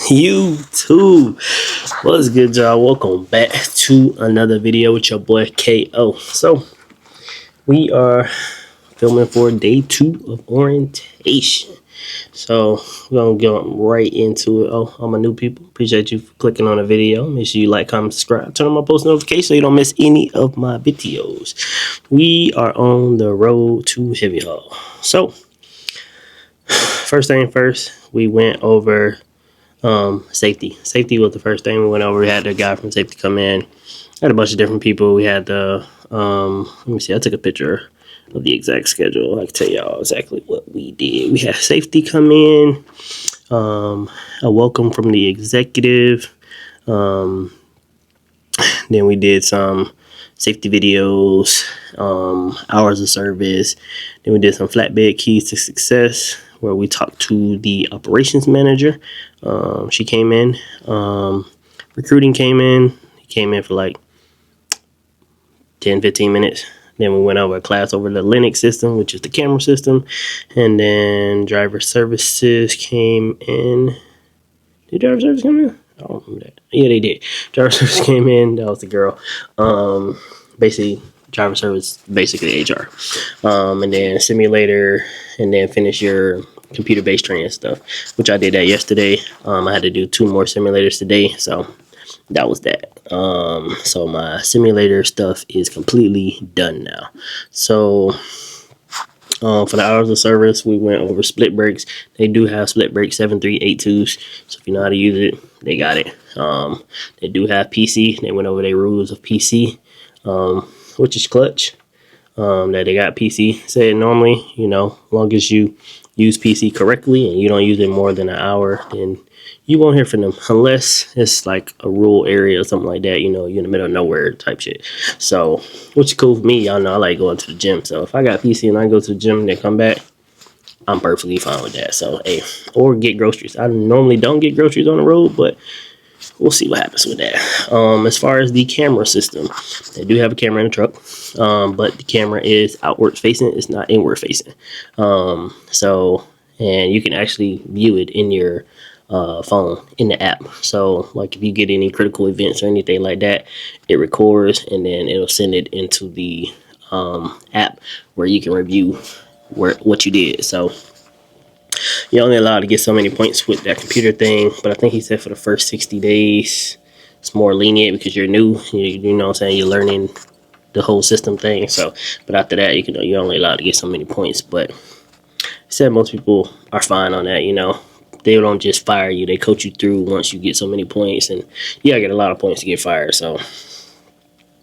YouTube, what's good, y'all? Welcome back to another video with your boy KO. So we are filming for day 2 of orientation, so we're gonna get right into it. Oh, all my new people, appreciate you for clicking on the video. Make sure you like, comment, subscribe, turn on my post notifications so you don't miss any of my videos. We are on the road to heavy haul. So first thing first, we went over safety was the first thing we went over. We had the guy from safety come in, had a bunch of different people. We had the let me see, I took a picture of the exact schedule. I can tell y'all exactly what we did. We had safety come in, a welcome from the executive, then we did some safety videos, hours of service, then we did some flatbed keys to success, where we talked to the operations manager. She came in. Recruiting came in. He came in for like 10-15 minutes. Then we went over a class over the Linux system, which is the camera system. And then driver services came in. Did driver service come in? I don't remember that. Yeah, they did. Driver service came in. That was the girl. Basically, driver service, basically HR. And then simulator, and then finish your computer-based training stuff, which I did that yesterday. I had to do 2 more simulators today, so that was that. So my simulator stuff is completely done now. So for the hours of service, we went over split brakes. They do have split brakes 7.382s, so if you know how to use it, they got it. They do have PC. They went over their rules of PC, which is clutch. That they got PC said normally, you know, as long as you use PC correctly and you don't use it more than an hour, then you won't hear from them, unless it's like a rural area or something like that, you know, you're in the middle of nowhere type shit. So, which is cool for me. Y'all know I like going to the gym, so if I got PC and I go to the gym and then come back, I'm perfectly fine with that. So, hey, or get groceries. I normally don't get groceries on the road, but we'll see what happens with that. As far as the camera system, they do have a camera in the truck, but the camera is outward facing. It's not inward facing. So, and you can actually view it in your phone in the app. So, like if you get any critical events or anything like that, it records and then it'll send it into the app where you can review what you did. So you're only allowed to get so many points with that computer thing, but I think he said for the first 60 days, it's more lenient because you're new. You know what I'm saying? You're learning the whole system thing. So, but after that, you're only allowed to get so many points. But he said most people are fine on that. You know, they don't just fire you; they coach you through once you get so many points, and you gotta get a lot of points to get fired. So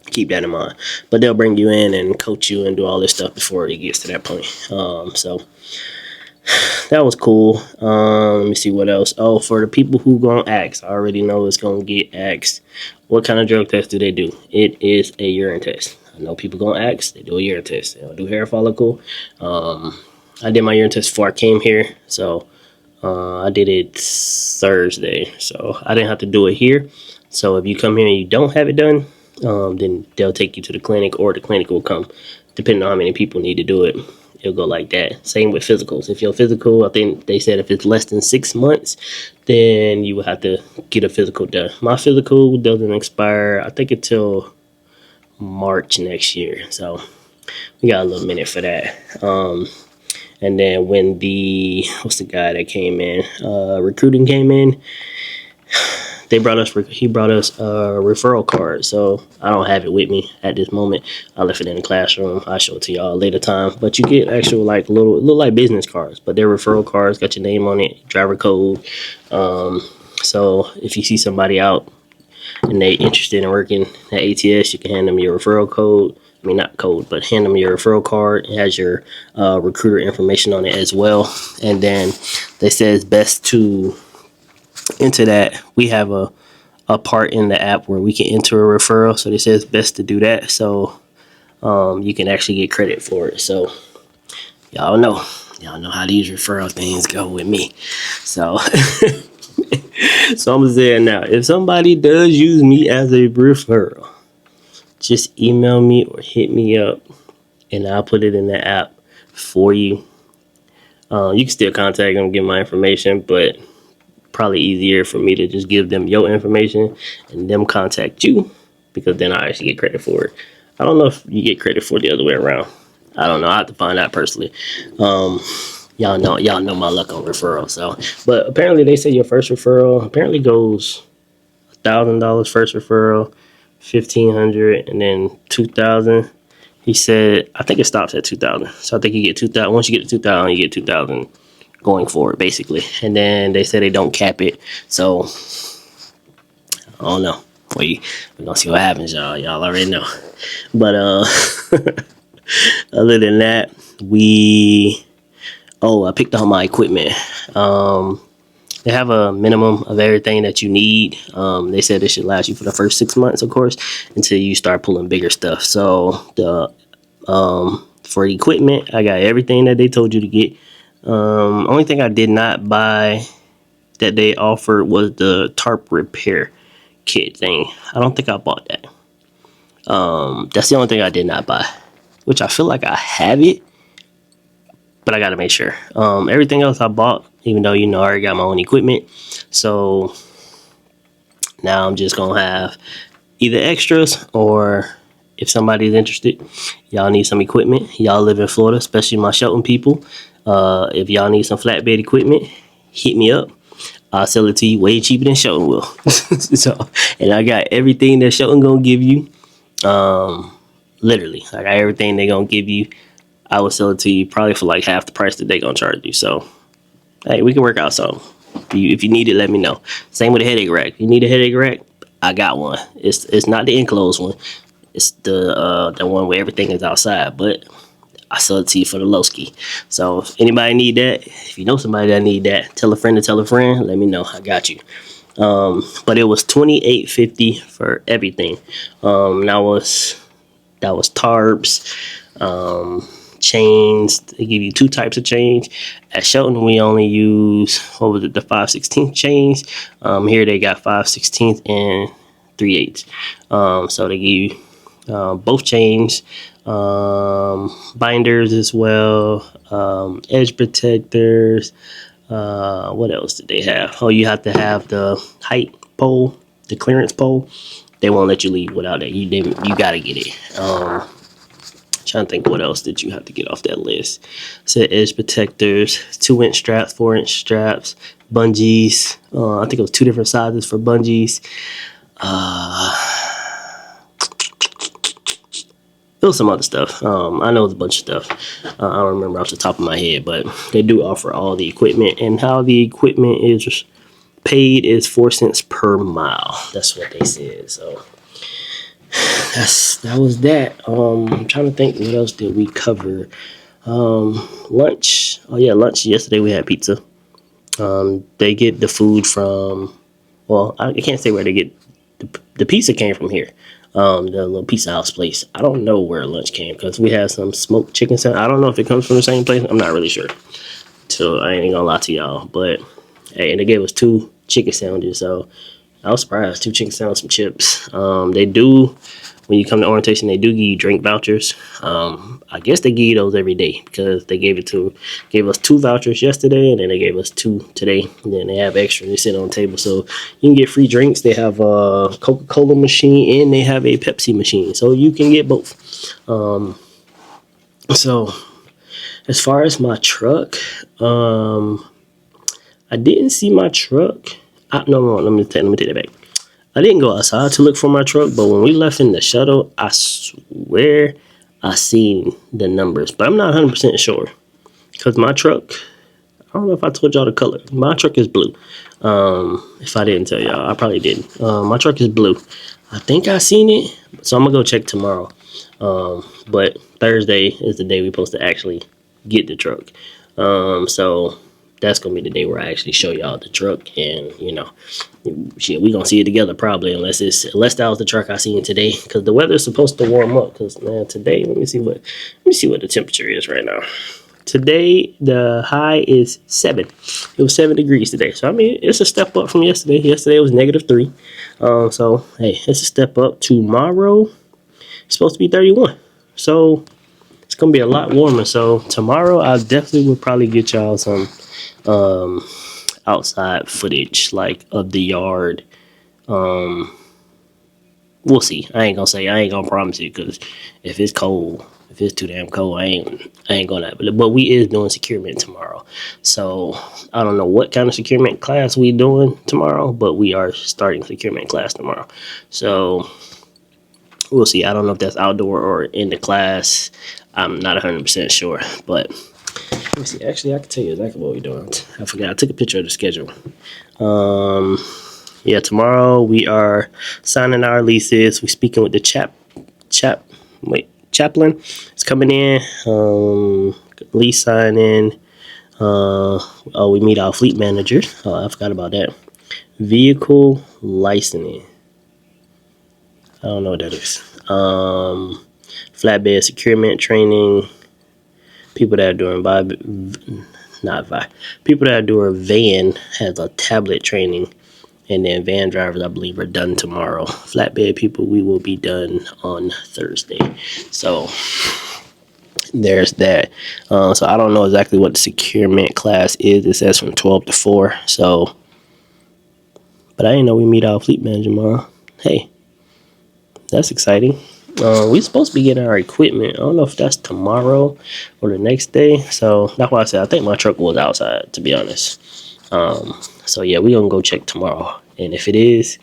keep that in mind. But they'll bring you in and coach you and do all this stuff before it gets to that point. So that was cool. Let me see what else. Oh, for the people who gonna ask, I already know it's gonna get asked. What kind of drug test do they do? It is a urine test. I know people gonna ask. They do a urine test. They'll do hair follicle. I did my urine test before I came here, so I did it Thursday, so I didn't have to do it here. So if you come here and you don't have it done, then they'll take you to the clinic, or the clinic will come, depending on how many people need to do it. It'll go like that. Same with physicals. If your physical, I think they said if it's less than 6 months, then you will have to get a physical done. My physical doesn't expire, I think, until March next year. So we got a little minute for that. And then when what's the guy that came in? Recruiting came in. He brought us a referral card, so I don't have it with me at this moment. I left it in the classroom. I'll show it to y'all later time. But you get actual like little like business cards, but they're referral cards. Got your name on it, driver code. So if you see somebody out and they interested in working at ATS, you can hand them your referral code. I mean, not code, but hand them your referral card. It has your recruiter information on it as well. And then they say it's best to into that. We have a part in the app where we can enter a referral, so they say it's best to do that, so you can actually get credit for it. So y'all know how these referral things go with me. So so I'm saying now, if somebody does use me as a referral, just email me or hit me up and I'll put it in the app for you. You can still contact them, get my information, but probably easier for me to just give them your information and them contact you, because then I actually get credit for it. I don't know if you get credit for it the other way around. I don't know. I have to find out personally. Y'all know my luck on referral. So, but apparently they say your first referral apparently goes $1,000 first referral, 1,500, and then 2,000. He said, I think it stops at 2,000. So I think you get 2,000. Once you get to 2,000, you get 2,000 going forward, basically. And then they say they don't cap it. So I don't know. We're gonna see what happens, y'all. Y'all already know. But other than that, I picked up my equipment. They have a minimum of everything that you need. They said it should last you for the first 6 months, of course, until you start pulling bigger stuff. So for equipment, I got everything that they told you to get. Only thing I did not buy that they offered was the tarp repair kit thing. I don't think I bought that. That's the only thing I did not buy, which I feel like I have it, but I gotta make sure. Everything else I bought, even though, I already got my own equipment. So now I'm just gonna have either extras, or if somebody's interested, y'all need some equipment, y'all live in Florida, especially my Shelton people. If y'all need some flatbed equipment, hit me up. I'll sell it to you way cheaper than Shelton will. So, and I got everything that Shelton gonna give you. Literally, I got everything they gonna give you. I will sell it to you probably for like half the price that they gonna charge you. So, hey, we can work out something. If you need it, let me know. Same with a headache rack. You need a headache rack? I got one. It's not the enclosed one. It's the one where everything is outside, but I sell it to you for the low ski. So if anybody need that, if you know somebody that need that, tell a friend to tell a friend. Let me know. I got you. But it was $28.50 for everything. That was tarps, chains. They give you 2 types of chains. At Shelton, we only use, the 5/16 chains. Here they got 5/16 and 3/8. So they give you both chains, binders as well, edge protectors. What else did they have? Oh, you have to have the height pole, the clearance pole. They won't let you leave without that. You gotta get it. Trying to think what else did you have to get off that list. Said edge protectors, 2-inch straps, 4-inch straps, bungees. I think it was 2 different sizes for bungees. There was some other stuff. I know it's a bunch of stuff. I don't remember off the top of my head, but they do offer all the equipment, and how the equipment is paid is 4 cents per mile. That's what they said. So that was that. I'm trying to think, what else did we cover? Lunch. Oh yeah, lunch. Yesterday we had pizza. They get the food from, well, I can't say where they get the pizza came from here. The little pizza house place. I don't know where lunch came, because we had some smoked chicken sandwich. I don't know if it comes from the same place. I'm not really sure. So I ain't gonna lie to y'all. But hey, and they gave us 2 chicken sandwiches. So I was surprised. 2 chicken sandwiches, some chips. They do, when you come to orientation, they do give you drink vouchers. I guess they give you those every day, because they gave us 2 vouchers yesterday, and then they gave us 2 today. And then they have extra. They sit on the table, so you can get free drinks. They have a Coca-Cola machine, and they have a Pepsi machine, so you can get both. So as far as my truck, I didn't see my truck. No, let me take that back. I didn't go outside to look for my truck, but when we left in the shuttle, I swear I seen the numbers, but I'm not 100% sure, because my truck, I don't know if I told y'all the color. My truck is blue. If I didn't tell y'all, I probably didn't. My truck is blue. I think I seen it, so I'm gonna go check tomorrow. But Thursday is the day we're supposed to actually get the truck. So that's gonna be the day where I actually show y'all the truck, and shit, we gonna see it together probably, unless that was the truck I seen today, because the weather's supposed to warm up. Because man, today, let me see what the temperature is right now. Today the high is 7. It was 7 degrees today, so I mean it's a step up from yesterday. Yesterday it was -3. So hey, it's a step up. Tomorrow it's supposed to be 31, so it's gonna be a lot warmer. So tomorrow I definitely will probably get y'all some outside footage, like of the yard. We'll see. I ain't gonna promise you, because if it's cold, if it's too damn cold, I ain't gonna. But we is doing securement tomorrow, so I don't know what kind of securement class we doing tomorrow, but we are starting securement class tomorrow. So we'll see. I don't know if that's outdoor or in the class. I'm not 100% sure, but let me see. Actually, I can tell you exactly what we're doing. I forgot. I took a picture of the schedule. Yeah, tomorrow we are signing our leases. We're speaking with the chaplain. It's coming in. Lease signing. We meet our fleet manager. Oh, I forgot about that. Vehicle licensing. I don't know what that is. Flatbed securement training. People that are doing people that are doing van has a tablet training. And then van drivers, I believe, are done tomorrow. Flatbed people, we will be done on Thursday. So there's that. So I don't know exactly what the securement class is. It says from 12 to 4. So, but I didn't know we meet our fleet manager tomorrow. Hey, that's exciting. We're supposed to be getting our equipment. I don't know if that's tomorrow or the next day. So that's why I said I think my truck was outside, to be honest. So yeah, we're gonna go check tomorrow. And if it is,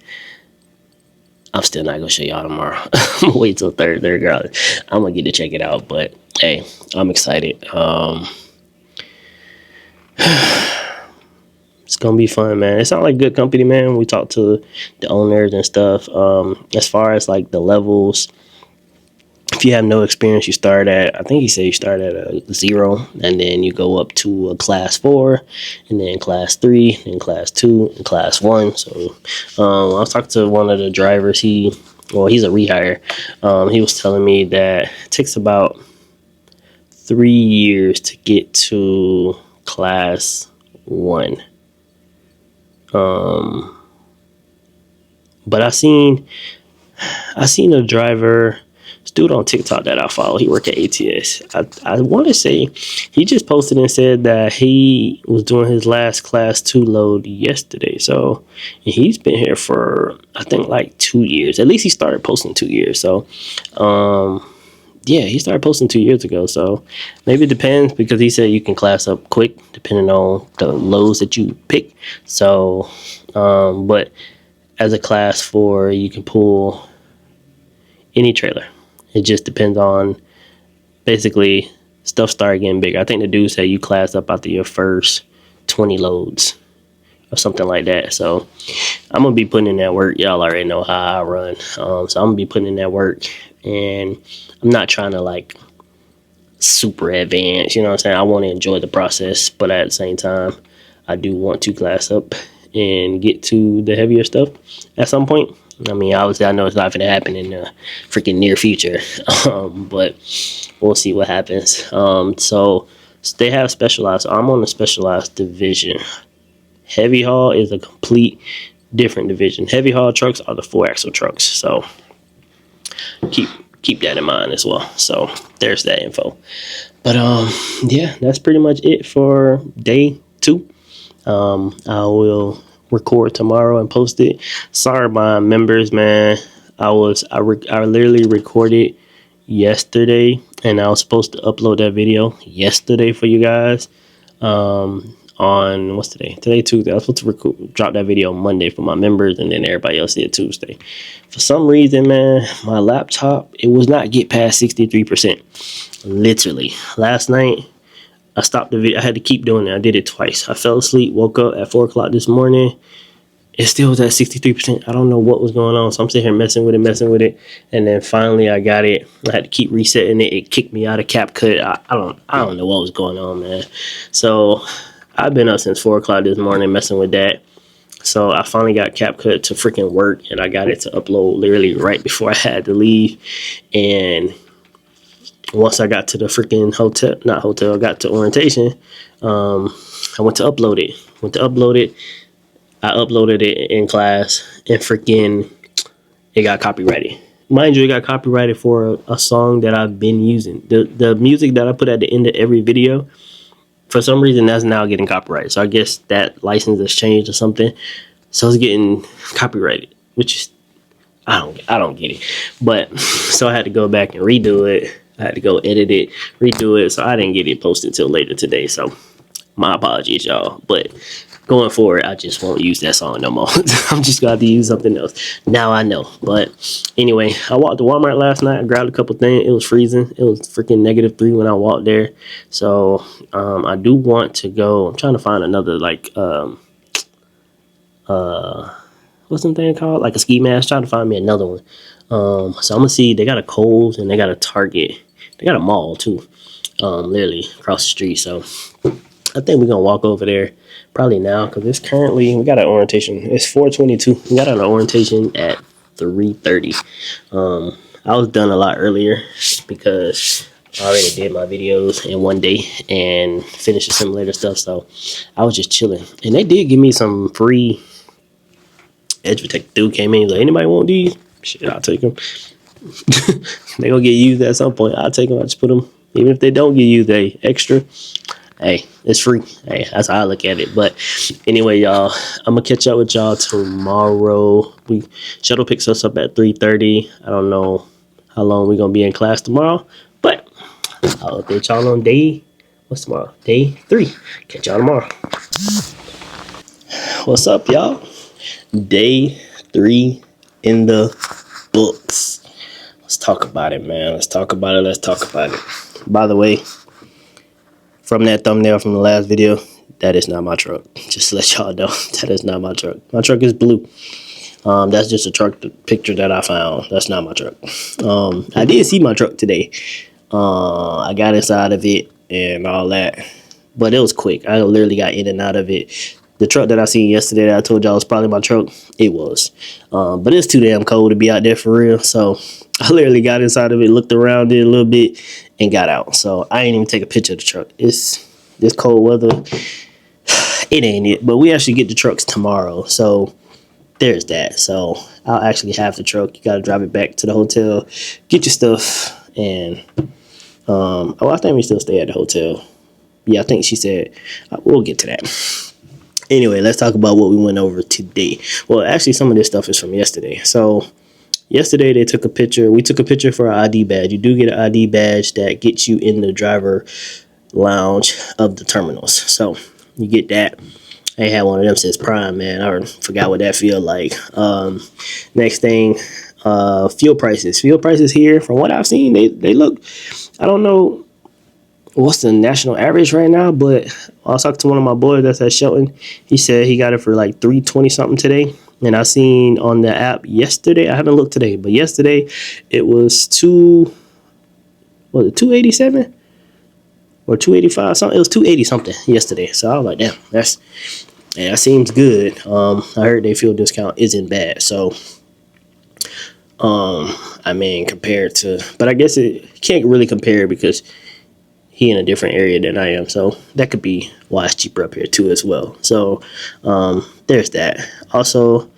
I'm still not gonna show y'all tomorrow. I'm gonna wait till Thursday, regardless. I'm gonna get to check it out. But hey, I'm excited. It's gonna be fun, man. It sounds like good company, man. We talked to the owners and stuff. As far as like the levels, if you have no experience, you start at, I think he said you start at a 0, and then you go up to a class 4, and then class 3, and class 2, and class 1. So I was talking to one of the drivers. He's a rehire. He was telling me that it takes about 3 years to get to class 1. But I seen a driver, dude on TikTok that I follow. He worked at ATS. I want to say he just posted and said that he was doing his last class 2 load yesterday. So he's been here for, I think, like 2 years. At least he started posting 2 years. So yeah, he started posting 2 years ago. So maybe it depends, because he said you can class up quick depending on the loads that you pick. So but as a class 4, you can pull any trailer. It just depends on, basically, stuff started getting bigger. I think the dude said you class up after your first 20 loads or something like that. So I'm going to be putting in that work. Y'all already know how I run. So I'm going to be putting in that work. And I'm not trying to, like, super advance. You know what I'm saying? I want to enjoy the process. But at the same time, I do want to class up and get to the heavier stuff at some point. I mean, obviously, I know it's not going to happen in the freaking near future, but we'll see what happens. So they have specialized. So I'm on the specialized division. Heavy haul is a complete different division. Heavy haul trucks are the 4-axle trucks. So keep that in mind as well. So there's that info. But yeah, that's pretty much it for day 2. I will record tomorrow and post it. Sorry, my members, man. I literally recorded yesterday, and I was supposed to upload that video yesterday for you guys. On what's today? Today Tuesday. I was supposed to drop that video Monday for my members, and then everybody else did Tuesday. For some reason, man, my laptop, it was not get past 63%. Literally, last night I stopped the video. I had to keep doing it. I did it twice. I fell asleep, woke up at 4 o'clock this morning. It still was at 63%. I don't know what was going on. So I'm sitting here messing with it. And then finally I got it. I had to keep resetting it. It kicked me out of CapCut. I don't know what was going on, man. So I've been up since 4 o'clock this morning messing with that. So I finally got CapCut to freaking work, and I got it to upload literally right before I had to leave. And once I got to the freaking I got to orientation, I went to upload it. I uploaded it in class, and freaking it got copyrighted. Mind you, it got copyrighted for a song that I've been using. The music that I put at the end of every video for some reason that's now getting copyrighted. So I guess that license has changed or something. So it's getting copyrighted, which is I don't get it. But so I had to go back and redo it. I had to go edit it, redo it. So I didn't get it posted until later today. So my apologies, y'all. But going forward, I just won't use that song no more. I'm just gonna have to use something else. Now I know. But anyway, I walked to Walmart last night. I grabbed a couple things. It was freezing. It was freaking -3 when I walked there. So I do want to go. I'm trying to find another like what's the thing called? Like a ski mask. Trying to find me another one. So I'm gonna see. They got a Kohl's and they got a Target. They got a mall too. Literally across the street. So I think we're gonna walk over there probably now because it's currently we got an orientation. It's 4:22. We got an orientation at 3:30. I was done a lot earlier because I already did my videos in one day and finished the simulator stuff. So I was just chilling, and they did give me some free edge protect. Dude came in, he's like, anybody want these? Shit, I'll take them. They gonna get used at some point. I'll take them. I just put them, even if they don't get used, they extra. Hey, it's free. Hey, that's how I look at it. But anyway, y'all, I'm gonna catch up with y'all tomorrow. Shuttle picks us up at 3:30. I don't know how long we're gonna be in class tomorrow, but I'll update y'all on what's tomorrow? Day 3. Catch y'all tomorrow. What's up, y'all? Day 3 in the books. Let's talk about it, man. Let's talk about it. By the way, from that thumbnail from the last video, that is not my truck. Just to let y'all know, that is not my truck. My truck is blue. That's just a truck picture that I found. That's not my truck. I did see my truck today. I got inside of it and all that, but it was quick. I literally got in and out of it. The truck that I seen yesterday that I told y'all was probably my truck, it was. But it's too damn cold to be out there for real. So I literally got inside of it, looked around it a little bit, and got out. So I ain't even take a picture of the truck. It's this cold weather. It ain't it. But we actually get the trucks tomorrow. So there's that. So I'll actually have the truck. You got to drive it back to the hotel, get your stuff, and I think we still stay at the hotel. Yeah, I think she said we'll get to that. Anyway, let's talk about what we went over today. Well, actually, some of this stuff is from yesterday. So yesterday they took a picture. We took a picture for our ID badge. You do get an ID badge that gets you in the driver lounge of the terminals. So you get that. I ain't had one of them since Prime, man. I forgot what that feel like. Next thing, fuel prices. Fuel prices here, from what I've seen, they look, I don't know what's the national average right now, but I was talking to one of my boys that's at Shelton. He said he got it for like 320 something today. And I seen on the app yesterday, I haven't looked today, but yesterday it was 287 or 285 something. It was 280 something yesterday. So I was like, damn, that seems good. I heard their fuel discount isn't bad. So I mean, compared to, but I guess it can't really compare because he in a different area than I am, so that could be why it's cheaper up here too as well. So there's that. Also,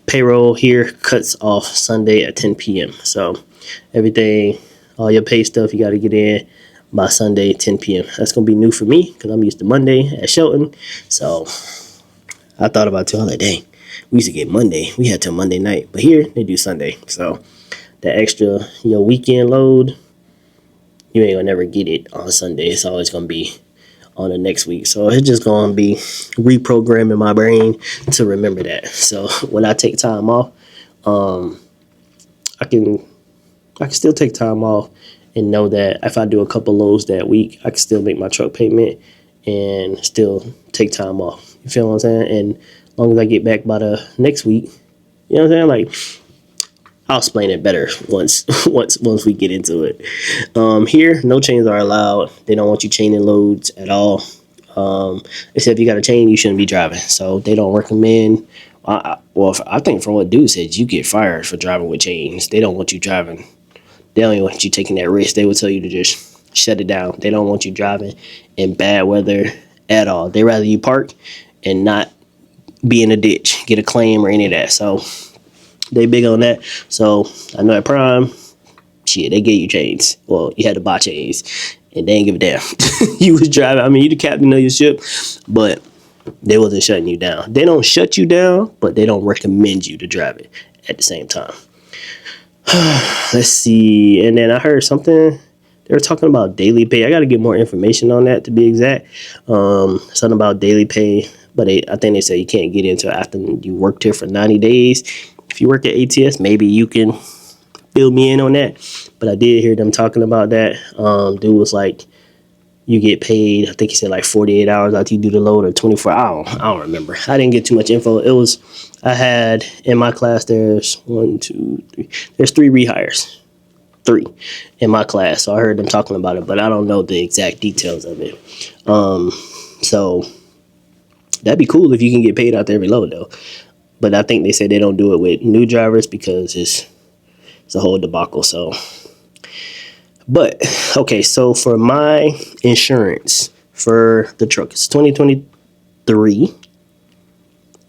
payroll here cuts off Sunday at 10 p.m. So everything, all your pay stuff, you got to get in by Sunday 10 p.m. That's gonna be new for me because I'm used to Monday at Shelton. So I thought about it too. I was like, dang, we used to get Monday. We had till Monday night, but here they do Sunday. So that extra your weekend load, you ain't gonna never get it on Sunday. It's always gonna be on the next week. So it's just gonna be reprogramming my brain to remember that. So when I take time off, I can still take time off and know that if I do a couple loads that week, I can still make my truck payment and still take time off. You feel what I'm saying? And as long as I get back by the next week, you know what I'm saying? Like, I'll explain it better once we get into it. Here, no chains are allowed. They don't want you chaining loads at all. Except if you got a chain, you shouldn't be driving. So they don't recommend. I think from what dude said, you get fired for driving with chains. They don't want you driving. They don't even want you taking that risk. They would tell you to just shut it down. They don't want you driving in bad weather at all. They rather you park and not be in a ditch, get a claim or any of that. So they big on that. So I know at Prime, shit, they gave you chains. Well, you had to buy chains. and they ain't give a damn. You was driving. I mean, you the captain of your ship, but they wasn't shutting you down. They don't shut you down, but they don't recommend you to drive it at the same time. Let's see. And then I heard something. They were talking about daily pay. I got to get more information on that to be exact. Something about daily pay, but I think they say you can't get into it after you worked here for 90 days. If you work at ATS, maybe you can fill me in on that. But I did hear them talking about that. Dude was like, you get paid, I think he said like 48 hours after you do the load, or 24 hours. I don't remember. I didn't get too much info. I had in my class, there's 1, 2, 3. There's 3 rehires. 3 in my class. So I heard them talking about it, but I don't know the exact details of it. So that'd be cool if you can get paid out there every load though. But I think they say they don't do it with new drivers because it's a whole debacle. So, but okay, so for my insurance for the truck, it's 2023.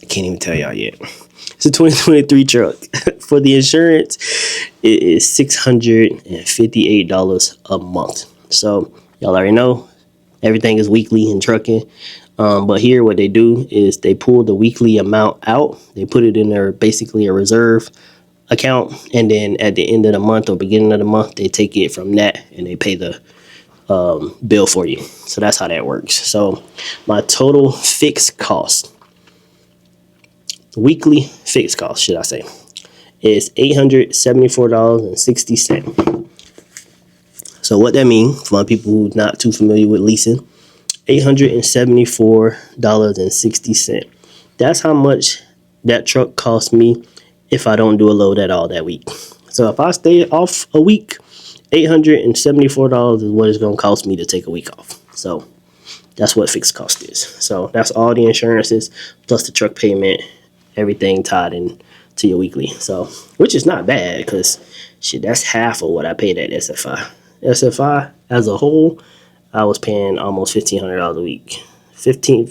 I can't even tell y'all yet. It's a 2023 truck. For the insurance, it is $658 a month. So y'all already know everything is weekly in trucking. But here what they do is they pull the weekly amount out. They put it in their basically a reserve account. And then at the end of the month or beginning of the month, they take it from that and they pay the bill for you. So that's how that works. So my total fixed cost, weekly fixed cost, should I say, is $874.60. So what that means, for my people who are not too familiar with leasing, $874.60. That's how much that truck costs me if I don't do a load at all that week. So if I stay off a week, $874 is what it's going to cost me to take a week off. So that's what fixed cost is. So that's all the insurances plus the truck payment, everything tied in to your weekly. So, which is not bad because shit, that's half of what I paid at SFI. SFI as a whole, I was paying almost $1,500 a week. 15,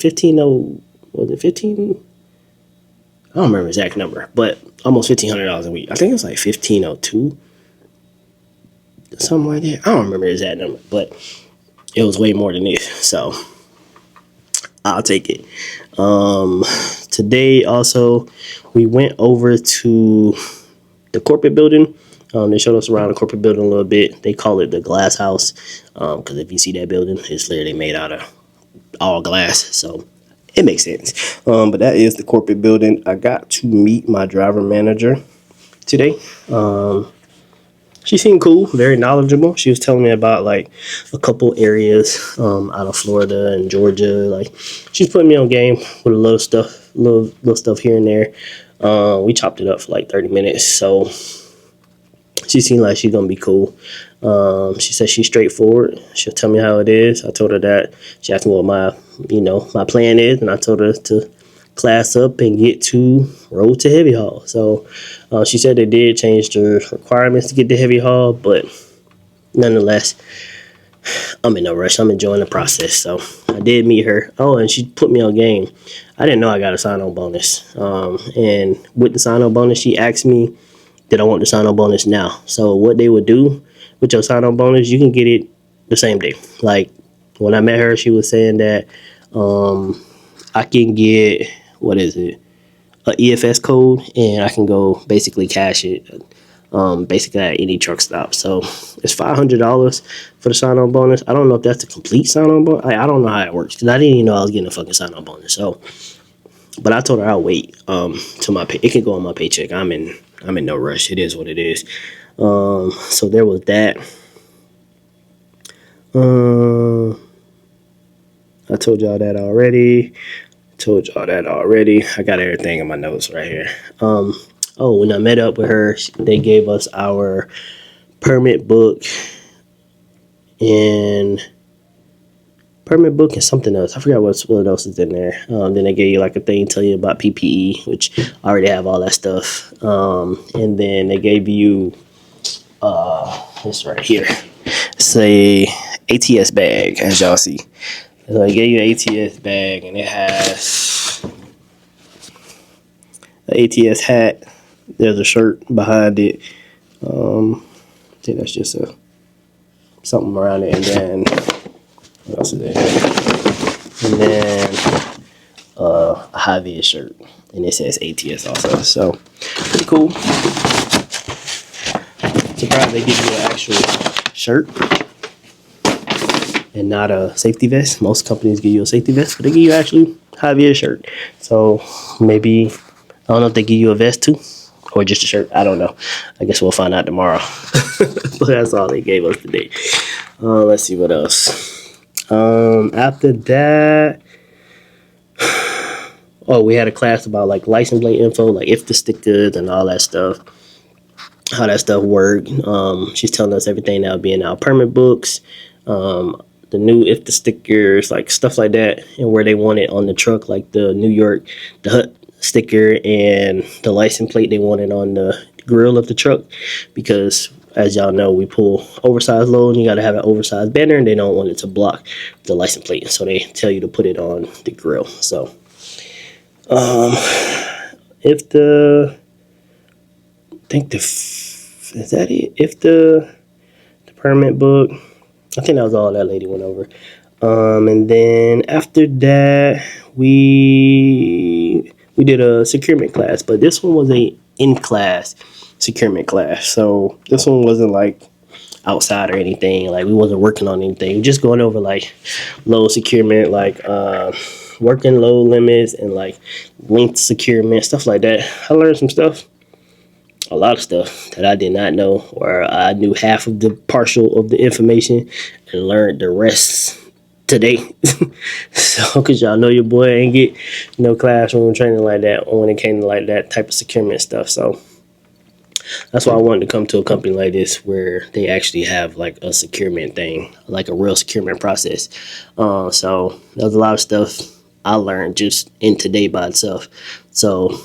was it 15? I don't remember the exact number, but almost $1,500 a week. I think it was like 1502, something like that. I don't remember the exact number, but it was way more than this. So I'll take it. Today also, we went over to the corporate building. They showed us around the corporate building a little bit. They call it the glass house because if you see that building, it's literally made out of all glass. So it makes sense. But that is the corporate building. I got to meet my driver manager today. She seemed cool, very knowledgeable. She was telling me about like a couple areas out of Florida and Georgia. Like she's putting me on game with a little stuff here and there. We chopped it up for like 30 minutes. So she seemed like she's gonna be cool. She said she's straightforward. She'll tell me how it is. I told her that. She asked me what my plan is, and I told her to class up and get to road to heavy haul. So she said they did change the requirements to get the heavy haul, but nonetheless, I'm in no rush. I'm enjoying the process. So I did meet her. Oh, and she put me on game. I didn't know I got a sign-on bonus. And with the sign-on bonus, she asked me, did I want the sign-on bonus now? So what they would do with your sign-on bonus, you can get it the same day. Like when I met her, she was saying that I can get, what is it, a EFS code, and I can go basically cash it basically at any truck stop. So it's $500 for the sign-on bonus. I don't know if that's the complete sign-on bonus. I don't know how it works because I didn't even know I was getting a fucking sign-on bonus. So, but I told her I'll wait till my pay. It can go on my paycheck. I'm in no rush. It is what it is. So there was that. I told y'all that already. I got everything in my notes right here. When I met up with her, they gave us our permit book and something else. I forgot what else is in there. Then they gave you like a thing tell you about PPE, which I already have all that stuff. And then they gave you this right here. It's a ATS bag, as y'all see. So they gave you an ATS bag, and it has an ATS hat. There's a shirt behind it. I think that's just a something around it, and then what else is there? And then a high vis shirt, and it says ATS also. So pretty cool. Surprised they give you an actual shirt and not a safety vest. Most companies give you a safety vest, but they give you actually high vis shirt. So maybe, I don't know if they give you a vest too or just a shirt. I don't know. I guess we'll find out tomorrow. But that's all they gave us today. Let's see what else. After that, oh, we had a class about like license plate info, like if the stickers and all that stuff, how that stuff worked. She's telling us everything that'll be in our permit books, the new if the stickers, like stuff like that, and where they want it on the truck, like the New York, the hut sticker and the license plate they want it on the grill of the truck, because as y'all know, we pull oversized load and you got to have an oversized banner, and they don't want it to block the license plate, so they tell you to put it on the grill. So if the, I think the, is that it? If the permit book, I think that was all that lady went over. And then after that, we did a securement class, but this one was a in-class securement class. So this one wasn't like outside or anything. Like we wasn't working on anything. Just going over like load securement, like working load limits and like length securement, stuff like that. I learned some stuff. A lot of stuff that I did not know, or I knew half of the partial of the information and learned the rest today. So, because y'all know your boy ain't get no classroom training like that when it came to like that type of securement stuff. So that's why I wanted to come to a company like this where they actually have like a securement thing, like a real securement process. So there's a lot of stuff I learned just in today by itself. So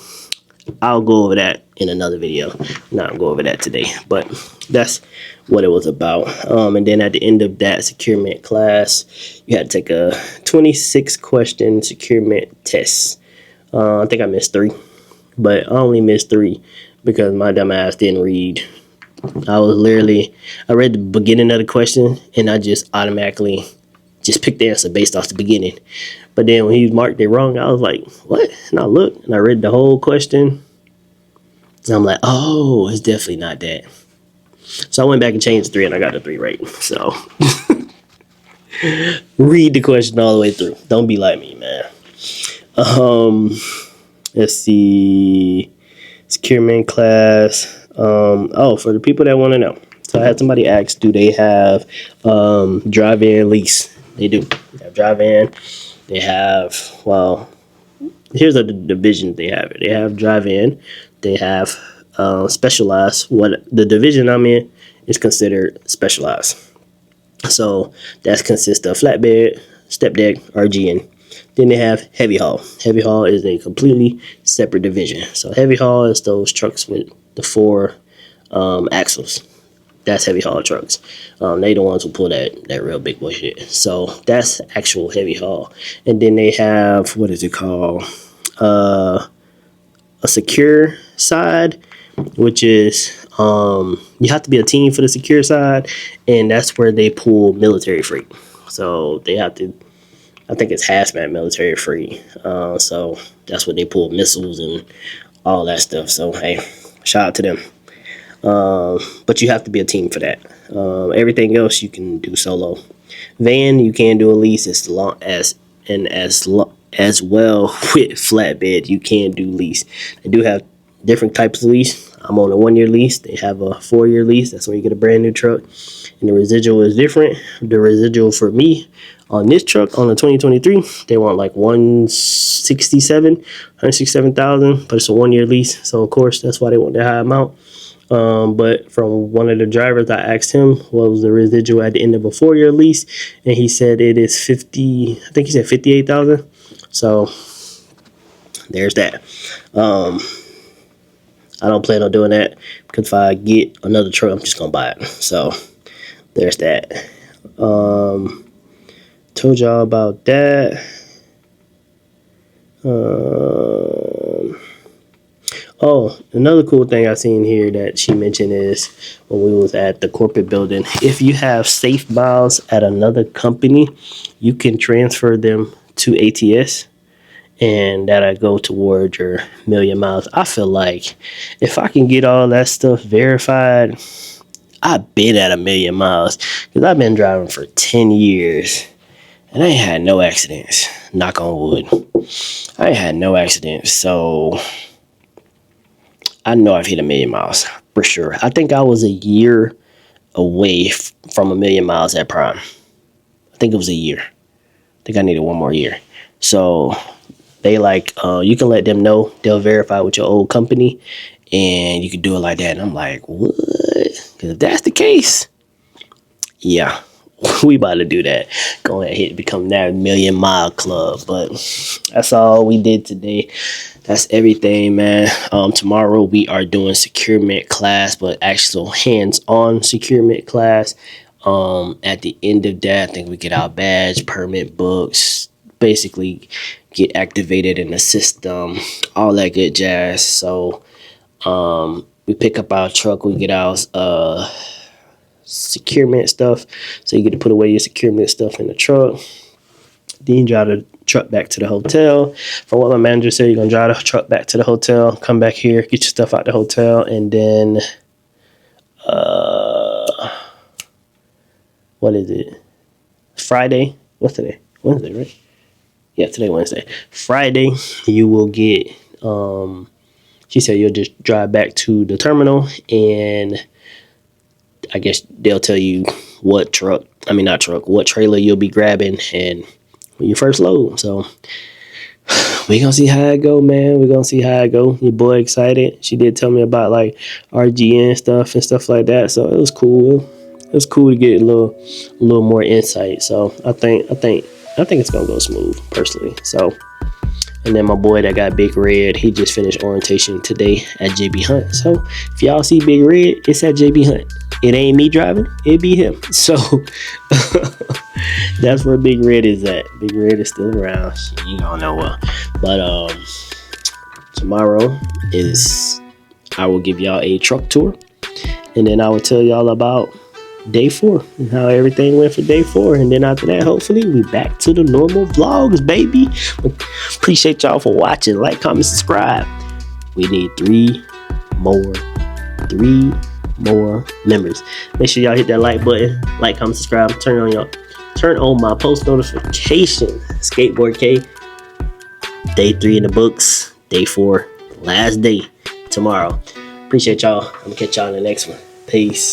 I'll go over that in another video. Not gonna go over that today, but that's what it was about. And then at the end of that securement class, you had to take a 26 question securement test. I think I missed 3, but I only missed 3 because my dumb ass didn't read. I read the beginning of the question and I just automatically just picked the answer based off the beginning. But then when he marked it wrong, I was like, what? And I looked and I read the whole question. And I'm like, oh, it's definitely not that. So I went back and changed 3 and I got the 3 right. So read the question all the way through. Don't be like me, man. Let's see. Securement class. Oh, for the people that want to know. So I had somebody ask, do they have drive-in lease? They do. They have drive-in. They have, well, here's the division they have. They have drive-in. They have specialized. What the division I'm in is considered specialized. So that consists of flatbed, step deck, RGN. Then they have heavy haul. Heavy haul is a completely separate division. So heavy haul is those trucks with the 4 axles. That's heavy haul trucks. They the ones who pull that real big boy shit. So that's actual heavy haul. And then they have, what is it called? A secure side, which is you have to be a team for the secure side, and that's where they pull military freight. So they have to, I think it's hazmat military freight. So that's what they pull, missiles and all that stuff. So hey, shout out to them. But you have to be a team for that. Everything else you can do solo. Van you can do a lease as long as as well with flatbed you can do lease. They do have different types of lease. I'm on a 1-year lease. They have a 4-year lease. That's when you get a brand new truck, and the residual is different. The residual for me on this truck on the 2023, they want like 167,000, but it's a 1-year lease, so of course that's why they want that high amount. But from one of the drivers, I asked him what was the residual at the end of a 4-year lease, and he said it is 50. I think he said 58,000. So there's that. I don't plan on doing that because if I get another truck, I'm just gonna buy it. So there's that. Told y'all about that. Oh, another cool thing I seen here that she mentioned is when we was at the corporate building, if you have safe miles at another company, you can transfer them to ATS and that'll go toward your million miles. I feel like if I can get all that stuff verified, I've been at a million miles because I've been driving for 10 years and I ain't had no accidents. Knock on wood. I ain't had no accidents. So I know I've hit a million miles for sure. I think I was a year away from a million miles at Prime. I think it was a year. I think I needed one more year. So they like, you can let them know. They'll verify with your old company and you can do it like that. And I'm like, what? Because if that's the case, yeah, we about to do that. Go ahead, become that million mile club. But that's all we did today. That's everything, man. Tomorrow we are doing securement class, but actual hands-on securement class. At the end of that, I think we get our badge, permit books, basically get activated in the system, all that good jazz. So we pick up our truck, we get our securement stuff. So you get to put away your securement stuff in the truck. Then you drive the truck back to the hotel. From what my manager said, you're gonna drive the truck back to the hotel, come back here, get your stuff out the hotel, and then what is it? Friday? What's today? Wednesday, right? Yeah, today Wednesday. Friday, you will get she said you'll just drive back to the terminal and I guess they'll tell you what trailer you'll be grabbing and your first load. So we gonna see how it go, man. We gonna see how it go. Your boy excited. She did tell me about like RGN stuff and stuff like that. So it was cool. It was cool to get a little more insight. So I think it's gonna go smooth personally. So and then my boy that got Big Red, he just finished orientation today at JB Hunt. So if y'all see Big Red, it's at JB Hunt. It ain't me driving, it be him. So that's where Big Red is at. Big Red is still around. You don't know what. But tomorrow I will give y'all a truck tour. And then I will tell y'all about day 4 and how everything went for day 4. And then after that, hopefully we back to the normal vlogs, baby. Appreciate y'all for watching. Like, comment, subscribe. We need 3 more members. Make sure y'all hit that like button, like, comment, subscribe, turn on my post notification. Skateboard K, day 3 in the books, day 4, last day tomorrow. Appreciate y'all. I'm gonna catch y'all in the next one. Peace.